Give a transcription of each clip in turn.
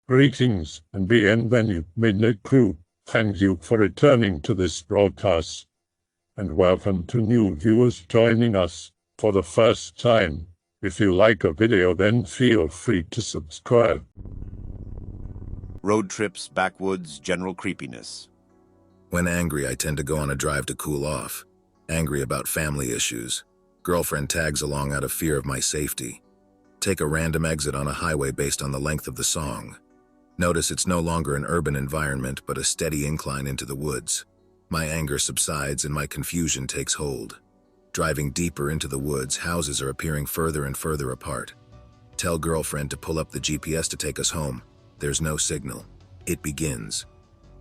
Greetings and bienvenue, MITZU. Thank you for returning to this broadcast, and welcome to new viewers joining us for the first time. If you like a video, then feel free to subscribe. Road trips, backwoods, general creepiness. When angry, I tend to go on a drive to cool off. Angry about family issues. Girlfriend tags along out of fear of my safety. Take a random exit on a highway based on the length of the song. Notice it's no longer an urban environment, but a steady incline into the woods. My anger subsides and my confusion takes hold. Driving deeper into the woods, houses are appearing further and further apart. Tell girlfriend to pull up the GPS to take us home. There's no signal. It begins.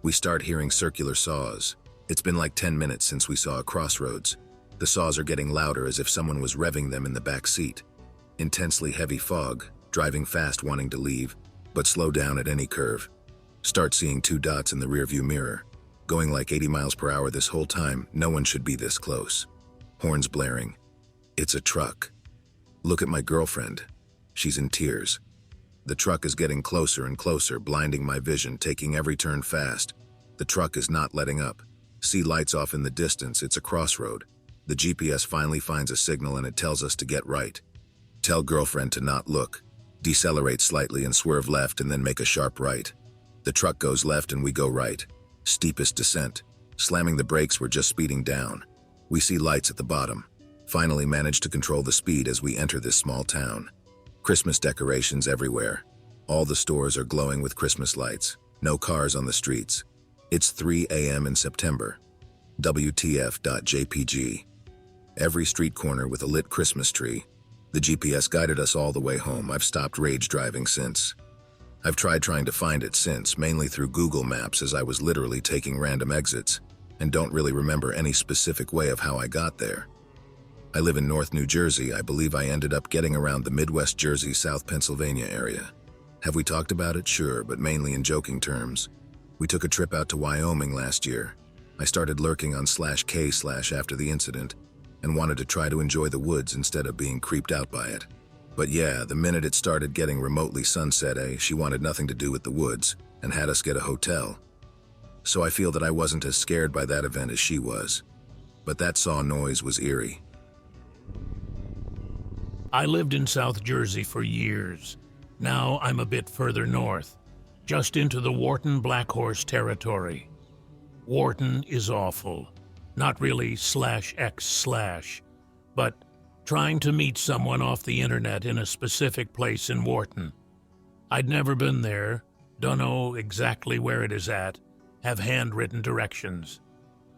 We start hearing circular saws. It's been like 10 minutes since we saw a crossroads. The saws are getting louder as if someone was revving them in the back seat. Intensely heavy fog, driving fast wanting to leave, but slow down at any curve. Start seeing two dots in the rearview mirror. Going like 80 miles per hour this whole time, no one should be this close. Horns blaring. It's a truck. Look at my girlfriend. She's in tears. The truck is getting closer and closer, blinding my vision, taking every turn fast. The truck is not letting up. See lights off in the distance, it's a crossroad. The GPS finally finds a signal and it tells us to get right. Tell girlfriend to not look. Decelerate slightly and swerve left and then make a sharp right. The truck goes left and we go right. Steepest descent. Slamming the brakes, we're just speeding down. We see lights at the bottom. Finally manage to control the speed as we enter this small town. Christmas decorations everywhere. All the stores are glowing with Christmas lights. No cars on the streets. It's 3 a.m. in September. WTF.jpg. Every street corner with a lit Christmas tree. The GPS guided us all the way home. I've stopped rage driving since. I've tried trying to find it since, mainly through Google Maps as I was literally taking random exits, and don't really remember any specific way of how I got there. I live in North New Jersey. I believe I ended up getting around the Midwest Jersey, South Pennsylvania area. Have we talked about it? Sure, but mainly in joking terms. We took a trip out to Wyoming last year. I started lurking on /K/ after the incident, and wanted to try to enjoy the woods instead of being creeped out by it. But yeah, the minute it started getting remotely sunset, she wanted nothing to do with the woods, and had us get a hotel. So I feel that I wasn't as scared by that event as she was. But that saw noise was eerie. I lived in South Jersey for years. Now I'm a bit further north, just into the Wharton Black Horse territory. Wharton is awful. Not really /X/, but trying to meet someone off the internet in a specific place in Wharton. I'd never been there, don't know exactly where it is at, have handwritten directions.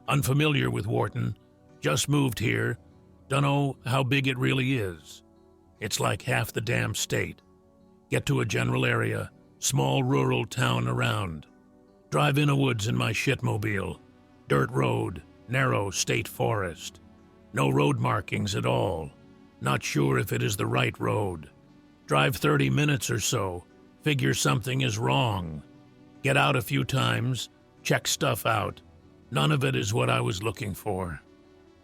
Unfamiliar with Wharton, just moved here, don't know how big it really is. It's like half the damn state. Get to a general area, small rural town around. Drive in a woods in my shitmobile. Dirt road, narrow state forest. No road markings at all. Not sure if it is the right road. Drive 30 minutes or so. Figure something is wrong. Get out a few times. Check stuff out. None of it is what I was looking for.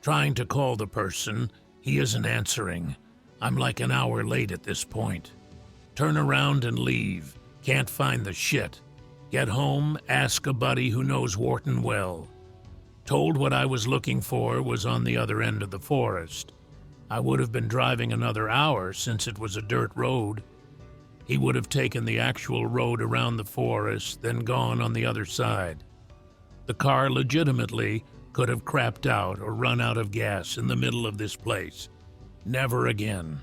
Trying to call the person. He isn't answering. I'm like an hour late at this point. Turn around and leave. Can't find the shit. Get home, ask a buddy who knows Wharton well. Told what I was looking for was on the other end of the forest. I would have been driving another hour since it was a dirt road. He would have taken the actual road around the forest, then gone on the other side. The car legitimately could have crapped out or run out of gas in the middle of this place. Never again.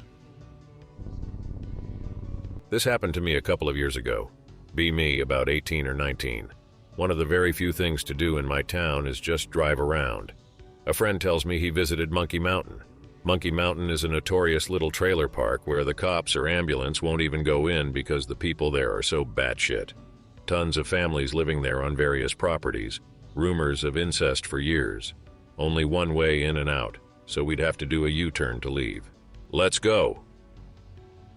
This happened to me a couple of years ago. Be me, about 18 or 19. One of the very few things to do in my town is just drive around. A friend tells me he visited Monkey Mountain. Monkey Mountain is a notorious little trailer park where the cops or ambulance won't even go in because the people there are so batshit. Tons of families living there on various properties. Rumors of incest for years. Only one way in and out, so we'd have to do a U-turn to leave. Let's go!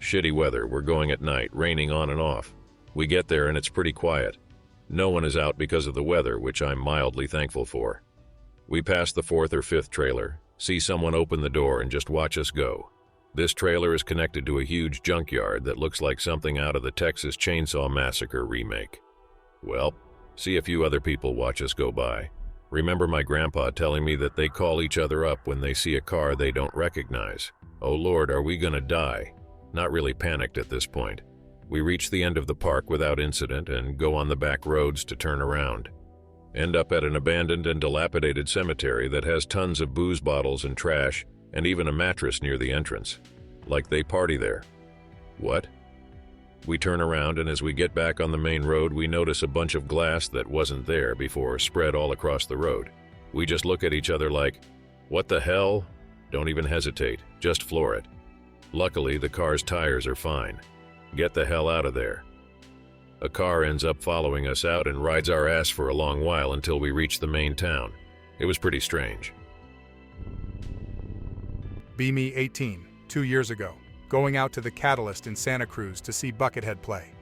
Shitty weather, we're going at night, raining on and off. We get there and it's pretty quiet. No one is out because of the weather, which I'm mildly thankful for. We pass the 4th or 5th trailer, see someone open the door and just watch us go. This trailer is connected to a huge junkyard that looks like something out of the Texas Chainsaw Massacre remake. Well, see a few other people watch us go by. Remember my grandpa telling me that they call each other up when they see a car they don't recognize. Oh Lord, are we gonna die? Not really panicked at this point. We reach the end of the park without incident and go on the back roads to turn around. End up at an abandoned and dilapidated cemetery that has tons of booze bottles and trash, and even a mattress near the entrance. Like they party there. What? We turn around, and as we get back on the main road, we notice a bunch of glass that wasn't there before spread all across the road. We just look at each other like, what the hell? Don't even hesitate, just floor it. Luckily, the car's tires are fine. Get the hell out of there. A car ends up following us out and rides our ass for a long while until we reach the main town. It was pretty strange. Me 18, 2 years ago, going out to the Catalyst in Santa Cruz to see Buckethead play.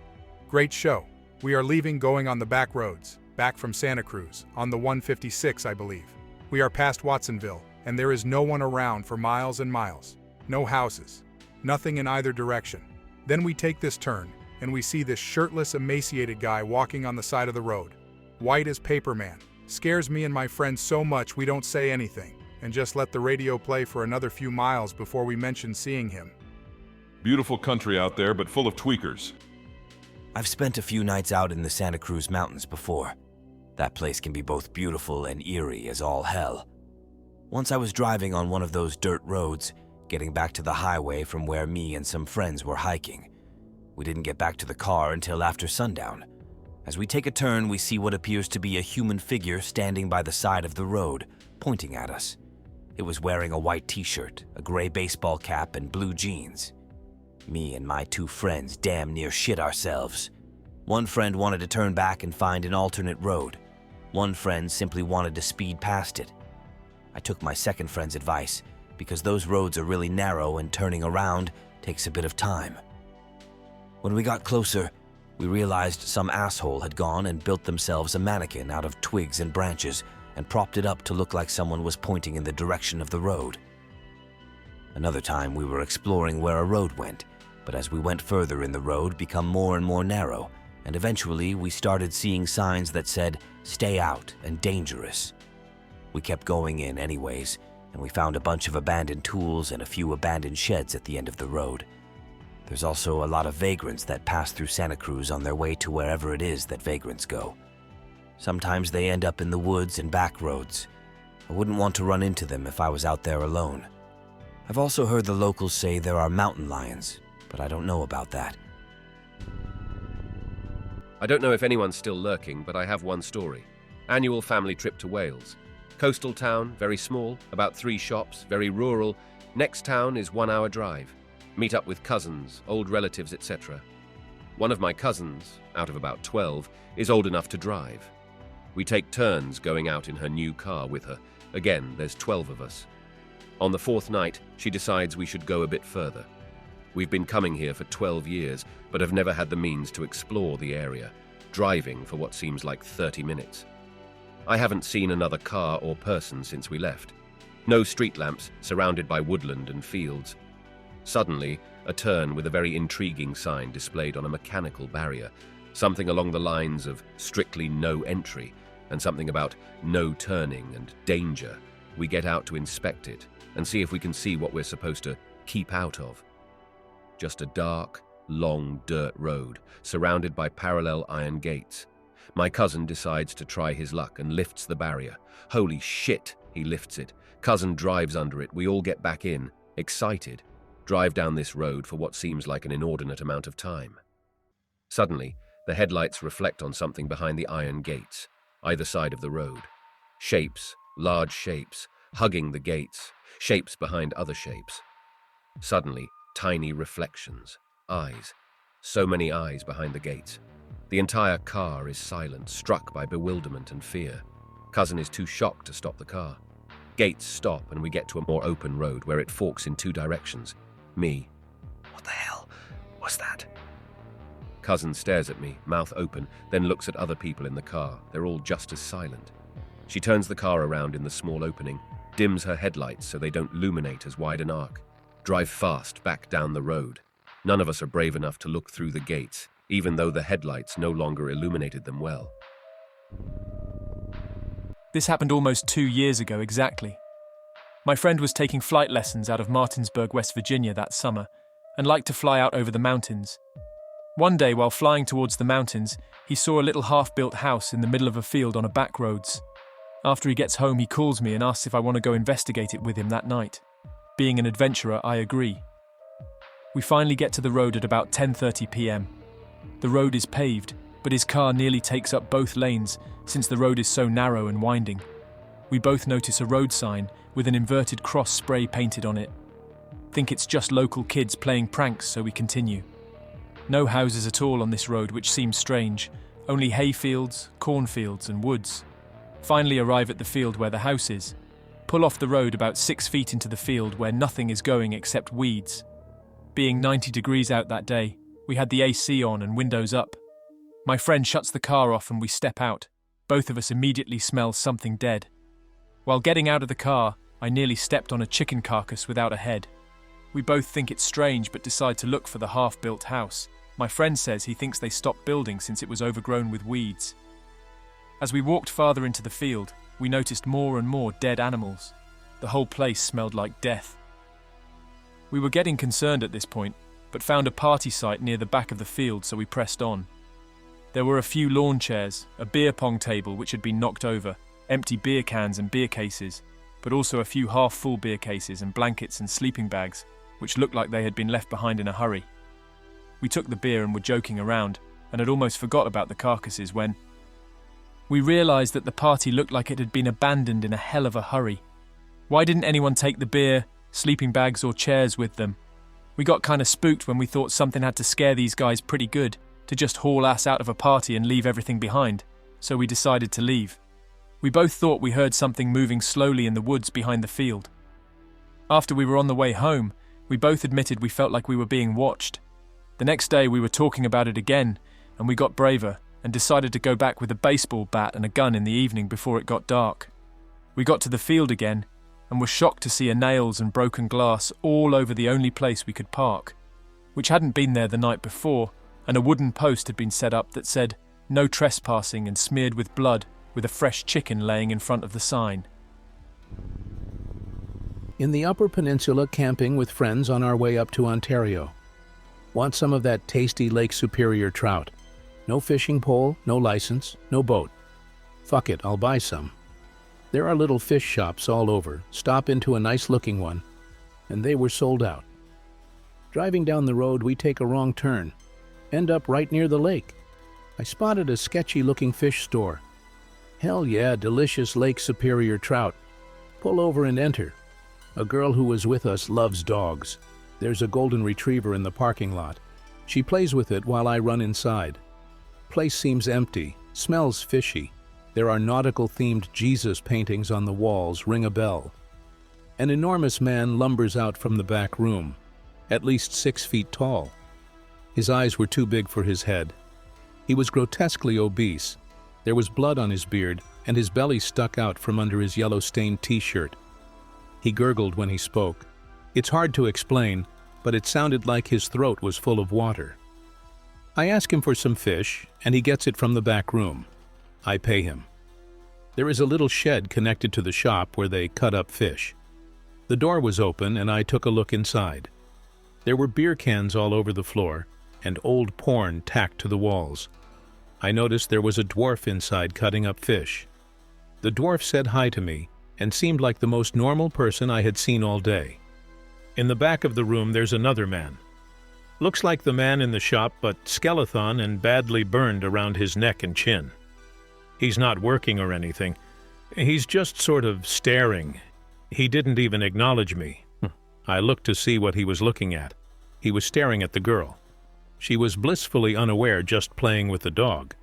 Great show. We are leaving going on the back roads, back from Santa Cruz, on the 156 I believe. We are past Watsonville, and there is no one around for miles and miles. No houses. Nothing in either direction. Then we take this turn, and we see this shirtless, emaciated guy walking on the side of the road. White as paper man. Scares me and my friends so much we don't say anything, and just let the radio play for another few miles before we mention seeing him. Beautiful country out there, but full of tweakers. I've spent a few nights out in the Santa Cruz Mountains before. That place can be both beautiful and eerie as all hell. Once I was driving on one of those dirt roads, getting back to the highway from where me and some friends were hiking. We didn't get back to the car until after sundown. As we take a turn, we see what appears to be a human figure standing by the side of the road, pointing at us. It was wearing a white t-shirt, a gray baseball cap, and blue jeans. Me and my two friends damn near shit ourselves. One friend wanted to turn back and find an alternate road. One friend simply wanted to speed past it. I took my second friend's advice, because those roads are really narrow and turning around takes a bit of time. When we got closer, we realized some asshole had gone and built themselves a mannequin out of twigs and branches and propped it up to look like someone was pointing in the direction of the road. Another time we were exploring where a road went, but as we went further in the road become more and more narrow, and eventually we started seeing signs that said, "Stay out" and "Dangerous." We kept going in anyways, and we found a bunch of abandoned tools and a few abandoned sheds at the end of the road. There's also a lot of vagrants that pass through Santa Cruz on their way to wherever it is that vagrants go. Sometimes they end up in the woods and back roads. I wouldn't want to run into them if I was out there alone. I've also heard the locals say there are mountain lions, but I don't know about that. I don't know if anyone's still lurking, but I have one story. Annual family trip to Wales. Coastal town, very small, about 3 shops, very rural. Next town is 1 hour drive. Meet up with cousins, old relatives, etc. One of my cousins, out of about 12, is old enough to drive. We take turns going out in her new car with her. Again, there's 12 of us. On the 4th night, she decides we should go a bit further. We've been coming here for 12 years, but have never had the means to explore the area, driving for what seems like 30 minutes. I haven't seen another car or person since we left. No street lamps, surrounded by woodland and fields. Suddenly, a turn with a very intriguing sign displayed on a mechanical barrier, something along the lines of strictly no entry, and something about no turning and danger. We get out to inspect it and see if we can see what we're supposed to keep out of. Just a dark, long dirt road, surrounded by parallel iron gates. My cousin decides to try his luck and lifts the barrier. Holy shit, he lifts it. Cousin drives under it. We all get back in, excited, drive down this road for what seems like an inordinate amount of time. Suddenly, the headlights reflect on something behind the iron gates, either side of the road. Shapes, large shapes, hugging the gates, shapes behind other shapes. Suddenly, tiny reflections, eyes. So many eyes behind the gates. The entire car is silent, struck by bewilderment and fear. Cousin is too shocked to stop the car. Gates stop and we get to a more open road where it forks in 2 directions. Me. What the hell was that? Cousin stares at me, mouth open, then looks at other people in the car. They're all just as silent. She turns the car around in the small opening, dims her headlights so they don't illuminate as wide an arc, drive fast back down the road. None of us are brave enough to look through the gates, even though the headlights no longer illuminated them well. This happened almost 2 years ago exactly. My friend was taking flight lessons out of Martinsburg, West Virginia that summer, and liked to fly out over the mountains. One day, while flying towards the mountains, he saw a little half-built house in the middle of a field on a backroads. After he gets home, he calls me and asks if I want to go investigate it with him that night. Being an adventurer, I agree. We finally get to the road at about 10:30 p.m. The road is paved, but his car nearly takes up both lanes since the road is so narrow and winding. We both notice a road sign with an inverted cross spray painted on it. Think it's just local kids playing pranks, so we continue. No houses at all on this road, which seems strange. Only hayfields, cornfields and woods. Finally arrive at the field where the house is. Pull off the road about 6 feet into the field where nothing is going except weeds. Being 90 degrees out that day, we had the AC on and windows up. My friend shuts the car off and we step out. Both of us immediately smell something dead. While getting out of the car, I nearly stepped on a chicken carcass without a head. We both think it's strange but decide to look for the half-built house. My friend says he thinks they stopped building since it was overgrown with weeds. As we walked farther into the field, we noticed more and more dead animals. The whole place smelled like death. We were getting concerned at this point, but found a party site near the back of the field, so we pressed on. There were a few lawn chairs, a beer pong table which had been knocked over, empty beer cans and beer cases, but also a few half-full beer cases and blankets and sleeping bags, which looked like they had been left behind in a hurry. We took the beer and were joking around, and had almost forgot about the carcasses when we realised that the party looked like it had been abandoned in a hell of a hurry. Why didn't anyone take the beer, sleeping bags or chairs with them? We got kinda spooked when we thought something had to scare these guys pretty good to just haul ass out of a party and leave everything behind, so we decided to leave. We both thought we heard something moving slowly in the woods behind the field. After we were on the way home, we both admitted we felt like we were being watched. The next day we were talking about it again, and we got braver and decided to go back with a baseball bat and a gun in the evening before it got dark. We got to the field again, and were shocked to see nails and broken glass all over the only place we could park, which hadn't been there the night before, and a wooden post had been set up that said, "No trespassing," and smeared with blood, with a fresh chicken laying in front of the sign. In the Upper Peninsula, camping with friends on our way up to Ontario. Want some of that tasty Lake Superior trout. No fishing pole, no license, no boat. Fuck it, I'll buy some. There are little fish shops all over. Stop into a nice-looking one, and they were sold out. Driving down the road, we take a wrong turn. End up right near the lake. I spotted a sketchy-looking fish store. Hell yeah, delicious Lake Superior trout. Pull over and enter. A girl who was with us loves dogs. There's a golden retriever in the parking lot. She plays with it while I run inside. Place seems empty, smells fishy. There are nautical-themed Jesus paintings on the walls, ring a bell. An enormous man lumbers out from the back room, at least 6 feet tall. His eyes were too big for his head. He was grotesquely obese. There was blood on his beard, and his belly stuck out from under his yellow-stained t-shirt. He gurgled when he spoke. It's hard to explain, but it sounded like his throat was full of water. I ask him for some fish, and he gets it from the back room. I pay him. There is a little shed connected to the shop where they cut up fish. The door was open, and I took a look inside. There were beer cans all over the floor, and old porn tacked to the walls. I noticed there was a dwarf inside cutting up fish. The dwarf said hi to me, and seemed like the most normal person I had seen all day. In the back of the room there's another man. Looks like the man in the shop, but skeleton and badly burned around his neck and chin. He's not working or anything. He's just sort of staring. He didn't even acknowledge me. I looked to see what he was looking at. He was staring at the girl. She was blissfully unaware, just playing with the dog.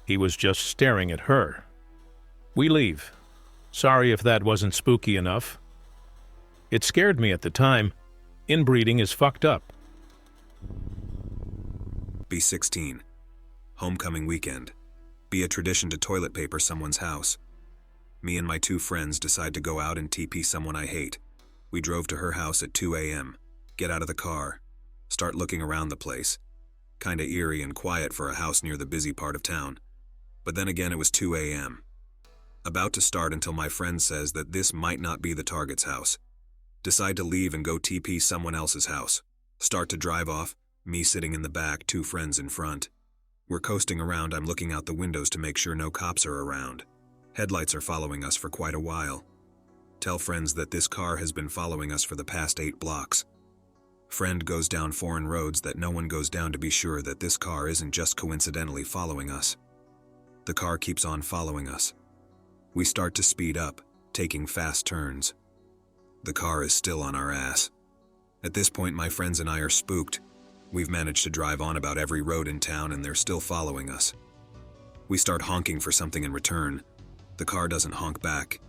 He was just staring at her. We leave. Sorry if that wasn't spooky enough. It scared me at the time. Inbreeding is fucked up. B16. Homecoming weekend. Be a tradition to toilet paper someone's house. Me and my 2 friends decide to go out and TP someone I hate. We drove to her house at 2 a.m. get out of the car, start looking around the place. Kinda eerie and quiet for a house near the busy part of town. But then again, it was 2 a.m. About to start until my friend says that this might not be the target's house. Decide to leave and go TP someone else's house. Start to drive off, me sitting in the back, 2 friends in front. We're coasting around, I'm looking out the windows to make sure no cops are around. Headlights are following us for quite a while. Tell friends that this car has been following us for the past 8 blocks. Friend goes down foreign roads that no one goes down to be sure that this car isn't just coincidentally following us. The car keeps on following us. We start to speed up, taking fast turns. The car is still on our ass. At this point, my friends and I are spooked. We've managed to drive on about every road in town and they're still following us. We start honking for something in return. The car doesn't honk back.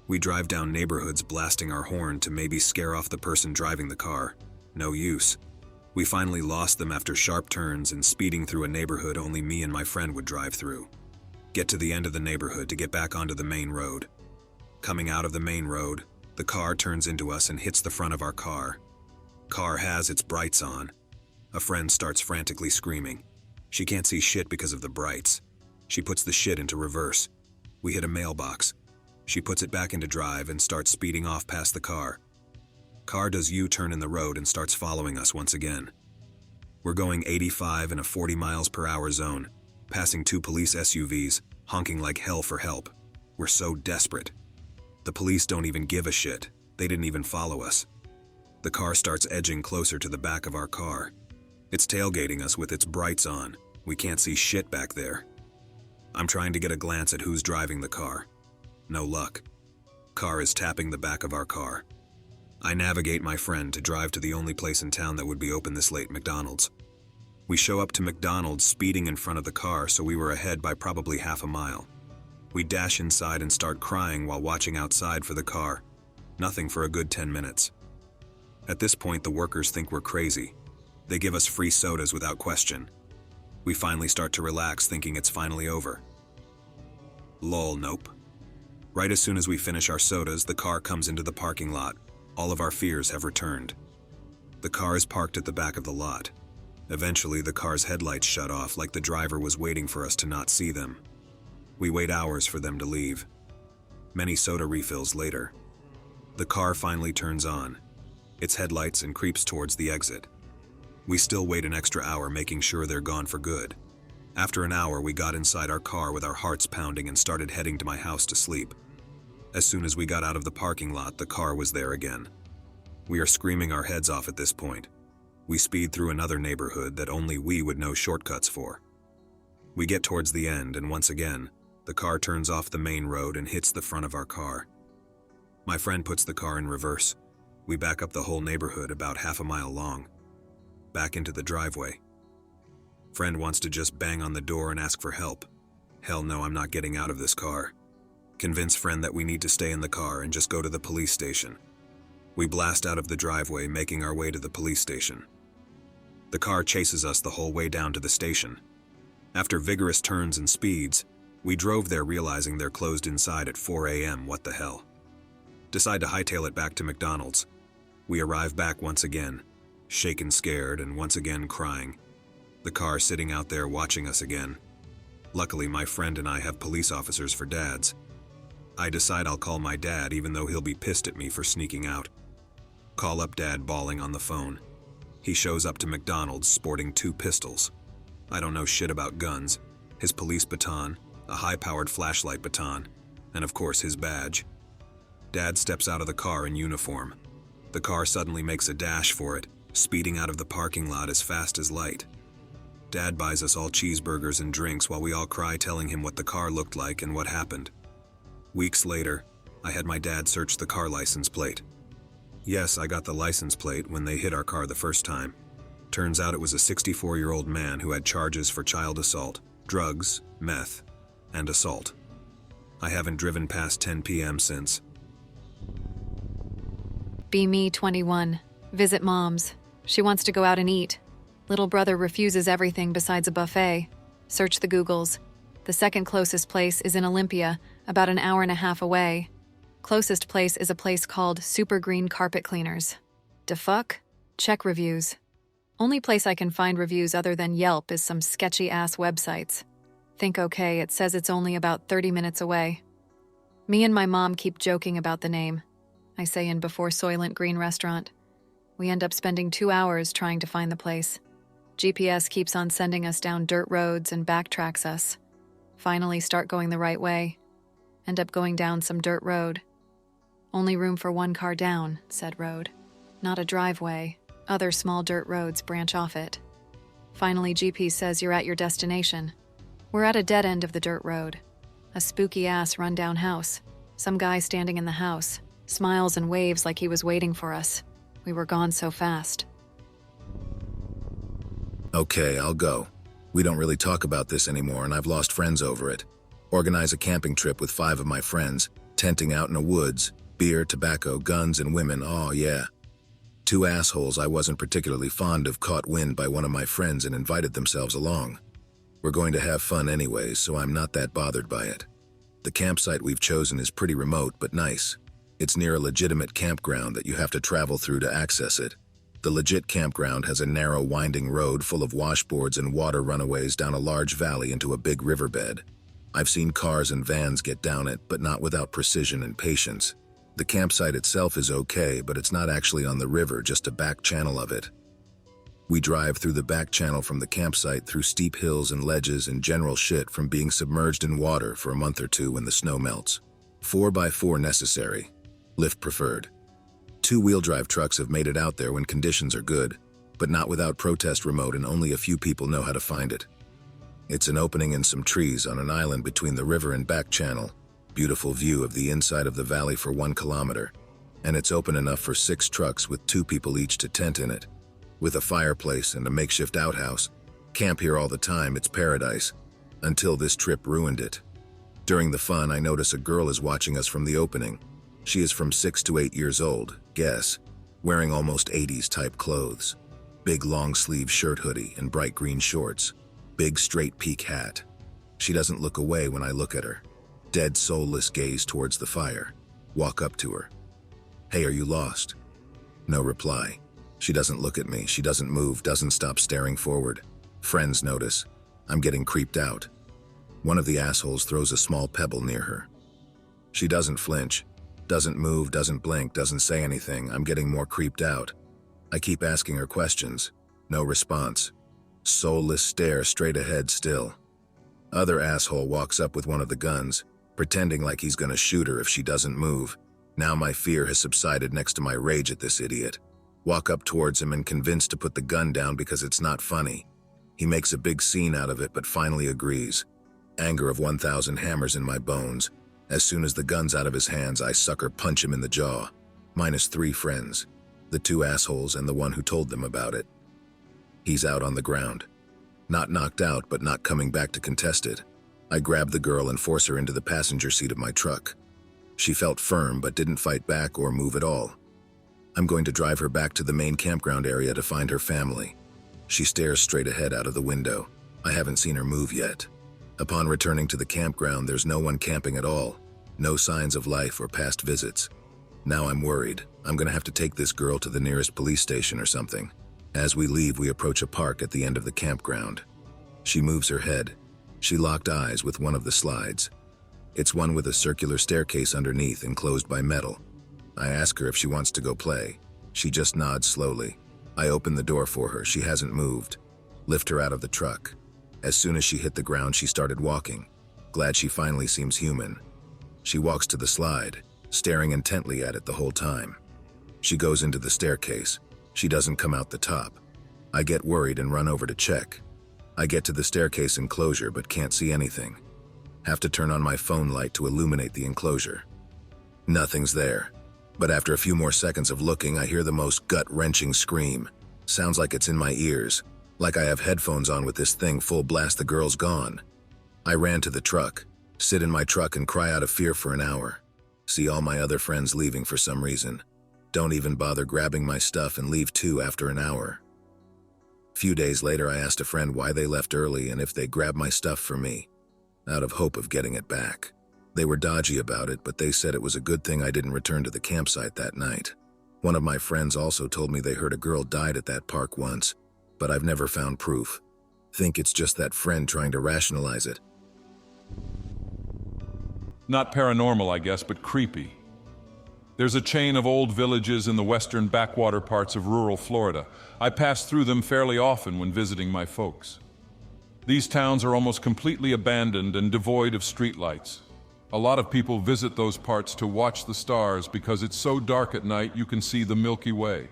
We drive down neighborhoods blasting our horn to maybe scare off the person driving the car. No use. We finally lost them after sharp turns and speeding through a neighborhood only me and my friend would drive through. Get to the end of the neighborhood to get back onto the main road. Coming out of the main road, the car turns into us and hits the front of our car. Car has its brights on. A friend starts frantically screaming. She can't see shit because of the brights. She puts the shit into reverse. We hit a mailbox. She puts it back into drive and starts speeding off past the car. Car does U-turn in the road and starts following us once again. We're going 85 in a 40 miles per hour zone, passing 2 police SUVs, honking like hell for help. We're so desperate. The police don't even give a shit. They didn't even follow us. The car starts edging closer to the back of our car. It's tailgating us with its brights on. We can't see shit back there. I'm trying to get a glance at who's driving the car. No luck. Car is tapping the back of our car. I navigate my friend to drive to the only place in town that would be open this late, McDonald's. We show up to McDonald's speeding in front of the car, so we were ahead by probably half a mile. We dash inside and start crying while watching outside for the car. Nothing for a good 10 minutes. At this point, the workers think we're crazy. They give us free sodas without question. We finally start to relax, thinking it's finally over. Lol, nope. Right as soon as we finish our sodas, the car comes into the parking lot. All of our fears have returned. The car is parked at the back of the lot. Eventually, the car's headlights shut off like the driver was waiting for us to not see them. We wait hours for them to leave. Many soda refills later. The car finally turns on its headlights and creeps towards the exit. We still wait an extra hour, making sure they're gone for good. After an hour, we got inside our car with our hearts pounding and started heading to my house to sleep. As soon as we got out of the parking lot, the car was there again. We are screaming our heads off at this point. We speed through another neighborhood that only we would know shortcuts for. We get towards the end, and once again, the car turns off the main road and hits the front of our car. My friend puts the car in reverse. We back up the whole neighborhood about half a mile long. Back into the driveway. Friend wants to just bang on the door and ask for help. Hell no, I'm not getting out of this car. Convince friend that we need to stay in the car and just go to the police station. We blast out of the driveway, making our way to the police station. The car chases us the whole way down to the station. After vigorous turns and speeds, we drove there realizing they're closed inside at 4 a.m. What the hell? Decide to hightail it back to McDonald's. We arrive back once again, shaken, scared, and once again crying. The car sitting out there watching us again. Luckily, my friend and I have police officers for dads. I decide I'll call my dad even though he'll be pissed at me for sneaking out. Call up dad bawling on the phone. He shows up to McDonald's sporting 2 pistols. I don't know shit about guns. His police baton, a high-powered flashlight baton, and of course his badge. Dad steps out of the car in uniform. The car suddenly makes a dash for it, speeding out of the parking lot as fast as light. Dad buys us all cheeseburgers and drinks while we all cry telling him what the car looked like and what happened. Weeks later, I had my dad search the car license plate. Yes, I got the license plate when they hit our car the first time. Turns out it was a 64-year-old man who had charges for child assault, drugs, meth, and assault. I haven't driven past 10 p.m. since. Be me, 21. Visit mom's. She wants to go out and eat. Little brother refuses everything besides a buffet. Search the Googles. The second closest place is in Olympia, about an hour and a half away. Closest place is a place called Super Green Carpet Cleaners. Da fuck? Check reviews. Only place I can find reviews other than Yelp is some sketchy-ass websites. Think okay, it says it's only about 30 minutes away. Me and my mom keep joking about the name. I say in before Soylent Green restaurant. We end up spending 2 hours trying to find the place. GPS keeps on sending us down dirt roads and backtracks us. Finally start going the right way. End up going down some dirt road. Only room for one car down, said road. Not a driveway. Other small dirt roads branch off it. Finally, GP says you're at your destination. We're at a dead end of the dirt road. A spooky-ass rundown house. Some guy standing in the house. Smiles and waves like he was waiting for us. We were gone so fast. Okay, I'll go. We don't really talk about this anymore and I've lost friends over it. Organize a camping trip with 5 of my friends, tenting out in the woods, beer, tobacco, guns, and women, oh yeah. 2 assholes I wasn't particularly fond of caught wind by one of my friends and invited themselves along. We're going to have fun anyways, so I'm not that bothered by it. The campsite we've chosen is pretty remote but nice. It's near a legitimate campground that you have to travel through to access it. The legit campground has a narrow, winding road full of washboards and water runaways down a large valley into a big riverbed. I've seen cars and vans get down it, but not without precision and patience. The campsite itself is okay, but it's not actually on the river, just a back channel of it. We drive through the back channel from the campsite through steep hills and ledges and general shit from being submerged in water for a month or 2 when the snow melts. 4x4 necessary. Lift preferred. 2-wheel drive trucks have made it out there when conditions are good, but not without protest remote and only a few people know how to find it. It's an opening in some trees on an island between the river and back channel. Beautiful view of the inside of the valley for 1 kilometer, and it's open enough for 6 trucks with 2 people each to tent in it. With a fireplace and a makeshift outhouse, camp here all the time, it's paradise, until this trip ruined it. During the fun, I notice a girl is watching us from the opening. She is from 6 to 8 years old, guess, wearing almost 80s type clothes. Big long sleeve shirt hoodie and bright green shorts. Big straight peak hat. She doesn't look away when I look at her. Dead soulless gaze towards the fire. Walk up to her. Hey, are you lost? No reply. She doesn't look at me, she doesn't move, doesn't stop staring forward. Friends notice. I'm getting creeped out. One of the assholes throws a small pebble near her. She doesn't flinch, doesn't move, doesn't blink, doesn't say anything. I'm getting more creeped out. I keep asking her questions. No response. Soulless stare straight ahead still. Other asshole walks up with one of the guns, pretending like he's gonna shoot her if she doesn't move. Now my fear has subsided next to my rage at this idiot. Walk up towards him and convinced to put the gun down because it's not funny. He makes a big scene out of it but finally agrees. Anger of 1,000 hammers in my bones. As soon as the gun's out of his hands, I sucker punch him in the jaw. Minus 3 friends. The 2 assholes and the one who told them about it. He's out on the ground. Not knocked out, but not coming back to contest it. I grab the girl and force her into the passenger seat of my truck. She felt firm but didn't fight back or move at all. I'm going to drive her back to the main campground area to find her family. She stares straight ahead out of the window. I haven't seen her move yet. Upon returning to the campground, there's no one camping at all. No signs of life or past visits. Now I'm worried. I'm gonna have to take this girl to the nearest police station or something. As we leave, we approach a park at the end of the campground. She moves her head. She locked eyes with one of the slides. It's one with a circular staircase underneath enclosed by metal. I ask her if she wants to go play. She just nods slowly. I open the door for her. She hasn't moved. Lift her out of the truck. As soon as she hit the ground, she started walking. Glad she finally seems human. She walks to the slide, staring intently at it the whole time. She goes into the staircase. She doesn't come out the top. I get worried and run over to check. I get to the staircase enclosure but can't see anything. Have to turn on my phone light to illuminate the enclosure. Nothing's there. But after a few more seconds of looking, I hear the most gut-wrenching scream. Sounds like it's in my ears. Like I have headphones on with this thing full blast, the girl's gone. I ran to the truck, sit in my truck and cry out of fear for an hour. See all my other friends leaving for some reason. Don't even bother grabbing my stuff and leave too after an hour. Few days later, I asked a friend why they left early and if they grabbed my stuff for me, out of hope of getting it back. They were dodgy about it, but they said it was a good thing I didn't return to the campsite that night. One of my friends also told me they heard a girl died at that park once, but I've never found proof. Think it's just that friend trying to rationalize it. Not paranormal, I guess, but creepy. There's a chain of old villages in the western backwater parts of rural Florida. I pass through them fairly often when visiting my folks. These towns are almost completely abandoned and devoid of streetlights. A lot of people visit those parts to watch the stars because it's so dark at night you can see the Milky Way.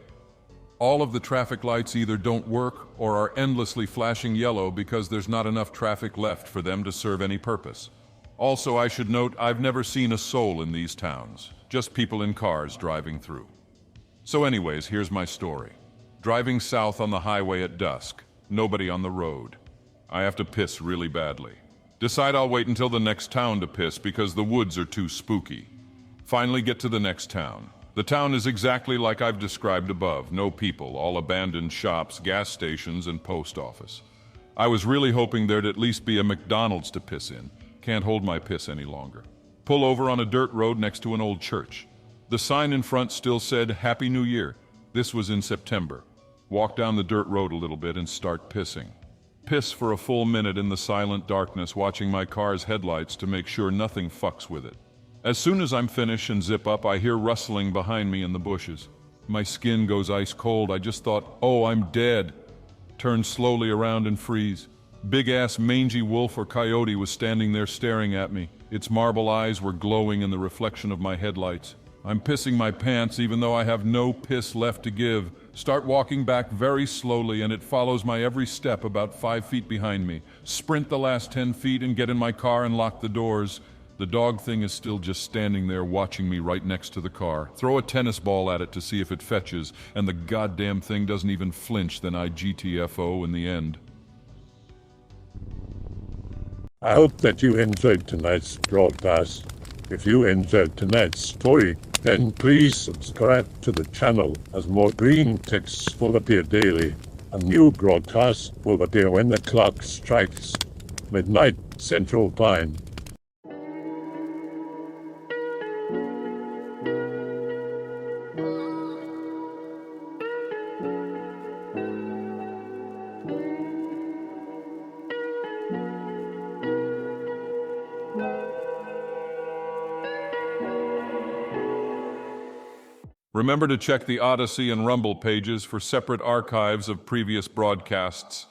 All of the traffic lights either don't work or are endlessly flashing yellow because there's not enough traffic left for them to serve any purpose. Also, I should note, I've never seen a soul in these towns, just people in cars driving through. So anyways, here's my story. Driving south on the highway at dusk, nobody on the road. I have to piss really badly. Decide I'll wait until the next town to piss because the woods are too spooky. Finally get to the next town. The town is exactly like I've described above. No people, all abandoned shops, gas stations, and post office. I was really hoping there'd at least be a McDonald's to piss in. Can't hold my piss any longer. Pull over on a dirt road next to an old church. The sign in front still said, "Happy New Year." This was in September. Walk down the dirt road a little bit and start pissing. Piss for a full minute in the silent darkness, watching my car's headlights to make sure nothing fucks with it. As soon as I'm finished and zip up, I hear rustling behind me in the bushes. My skin goes ice cold. I just thought, oh, I'm dead. Turn slowly around and freeze. Big-ass mangy wolf or coyote was standing there staring at me. Its marble eyes were glowing in the reflection of my headlights. I'm pissing my pants even though I have no piss left to give. Start walking back very slowly and it follows my every step about 5 feet behind me. Sprint the last 10 feet and get in my car and lock the doors. The dog thing is still just standing there watching me right next to the car. Throw a tennis ball at it to see if it fetches, and the goddamn thing doesn't even flinch. Then I GTFO in the end. I hope that you enjoyed tonight's broadcast. If you enjoyed tonight's story, then please subscribe to the channel as more green texts will appear daily. A new broadcast will appear when the clock strikes midnight Central Time. Remember to check the Odyssey and Rumble pages for separate archives of previous broadcasts.